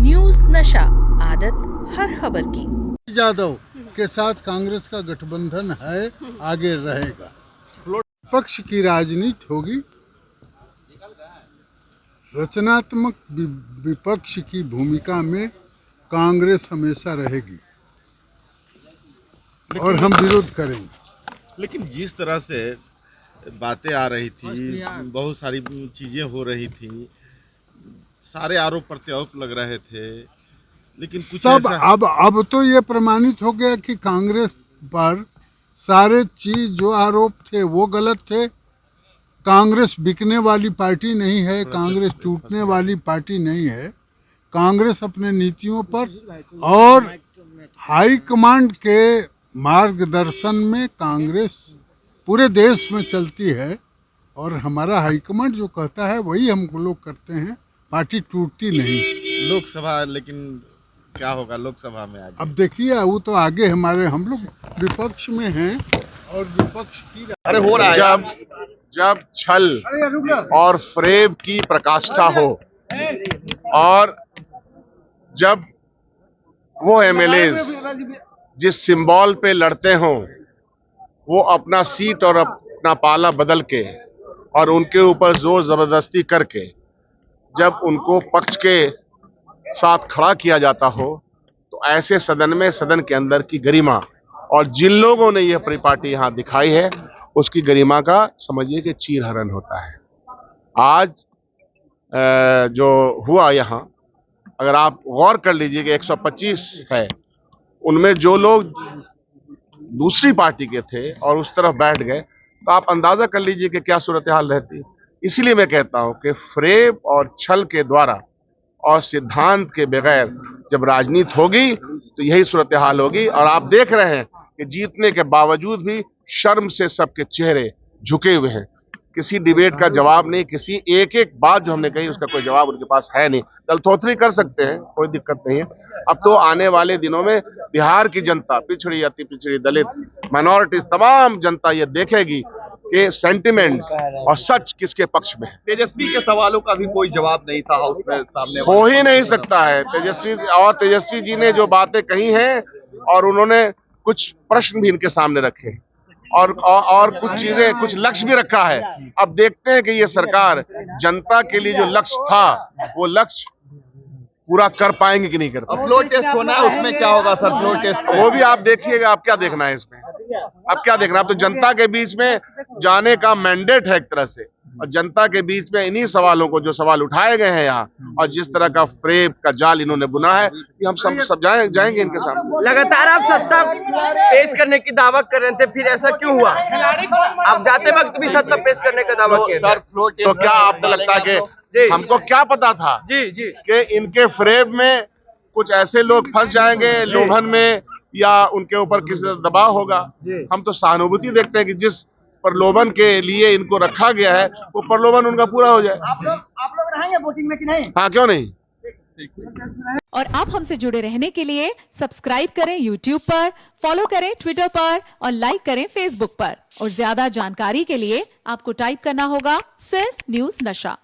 News नशा, आदत हर खबर की। यादव के साथ कांग्रेस का गठबंधन है, आगे रहेगा। पक्ष की राजनीति होगी, रचनात्मक विपक्ष की भूमिका में कांग्रेस हमेशा रहेगी और हम विरोध करेंगे। लेकिन जिस तरह से बातें आ रही थी, बहुत सारी चीजें हो रही थी, सारे आरोप प्रत्यारोप लग रहे थे, लेकिन कुछ सब ऐसा... अब तो ये प्रमाणित हो गया कि कांग्रेस पर सारे चीज जो आरोप थे वो गलत थे। कांग्रेस बिकने वाली पार्टी नहीं है, कांग्रेस टूटने वाली पार्टी नहीं है। कांग्रेस अपने नीतियों पर और हाईकमांड के मार्गदर्शन में कांग्रेस पूरे देश में चलती है और हमारा हाईकमांड जो कहता है वही हम लोग करते हैं। पार्टी टूटती नहीं। लोकसभा, लेकिन क्या होगा लोकसभा में आगे? अब देखिए, वो तो आगे हमारे, हम लोग विपक्ष में हैं और विपक्ष की हो रहा है। जब छल और फ्रेब की प्रकाष्ठा हो और जब वो एमएलए जिस सिंबल पे लड़ते हों वो अपना सीट और अपना पाला बदल के और उनके ऊपर जोर जबरदस्ती करके जब उनको पक्ष के साथ खड़ा किया जाता हो, तो ऐसे सदन में, सदन के अंदर की गरिमा और जिन लोगों ने यह परिपाटी यहाँ दिखाई है उसकी गरिमा का समझिए कि चीरहरण होता है। आज जो हुआ यहाँ, अगर आप गौर कर लीजिए कि 125 है, उनमें जो लोग दूसरी पार्टी के थे और उस तरफ बैठ गए, तो आप अंदाजा कर लीजिए कि क्या सूरत हाल रहती। इसीलिए मैं कहता हूं कि फ्रेब और छल के द्वारा और सिद्धांत के बगैर जब राजनीति होगी तो यही सूरत हाल होगी। और आप देख रहे हैं कि जीतने के बावजूद भी शर्म से सबके चेहरे झुके हुए हैं। किसी डिबेट का जवाब नहीं, किसी एक बात जो हमने कही उसका कोई जवाब उनके पास है नहीं। दलथोथरी कर सकते हैं, कोई दिक्कत नहीं है। अब तो आने वाले दिनों में बिहार की जनता, पिछड़ी, अति पिछड़ी, दलित, माइनॉरिटीज, तमाम जनता ये देखेगी कि सेंटिमेंट्स और सच किसके पक्ष में है। तेजस्वी के सवालों का भी कोई जवाब नहीं था हाउस में, सामने हो ही नहीं सकता है। तेजस्वी जी ने जो बातें कही हैं और उन्होंने कुछ प्रश्न भी इनके सामने रखे और कुछ चीजें, कुछ लक्ष्य भी रखा है। अब देखते हैं कि ये सरकार जनता के लिए जो लक्ष्य था वो लक्ष्य पूरा कर पाएंगे कि नहीं कर पाएंगे। फ्लोर टेस्ट होना है, उसमें क्या होगा सर? फ्लोर टेस्ट वो भी आप देखिएगा। आप क्या देखना है इसमें? अब क्या देखना? अब तो जनता के बीच में जाने का मैंडेट है एक तरह से, और जनता के बीच में इन्हीं सवालों को, जो सवाल उठाए गए हैं यहाँ और जिस तरह का फ्रेब का जाल इन्होंने बुना है, कि हम सब जाएंगे इनके सामने। लगातार आप सत्ता पेश करने की दावा कर रहे थे, फिर ऐसा क्यों हुआ? आप जाते वक्त भी सत्ता पेश करने का दावा किया। तो क्या आपको लगता है कि हमको क्या पता था कि इनके फ्रेब में कुछ ऐसे लोग फंस जाएंगे लोभन में या उनके ऊपर किसी दबाव होगा? हम तो सहानुभूति देखते हैं कि जिस प्रलोभन के लिए इनको रखा गया है वो प्रलोभन उनका पूरा हो जाए। आप लोग रहेंगे वोटिंग में कि नहीं? हाँ, क्यों नहीं। और आप हमसे जुड़े रहने के लिए सब्सक्राइब करें YouTube पर, फॉलो करें Twitter पर और लाइक करें Facebook पर। और ज्यादा जानकारी के लिए आपको टाइप करना होगा सिर्फ न्यूज नशा।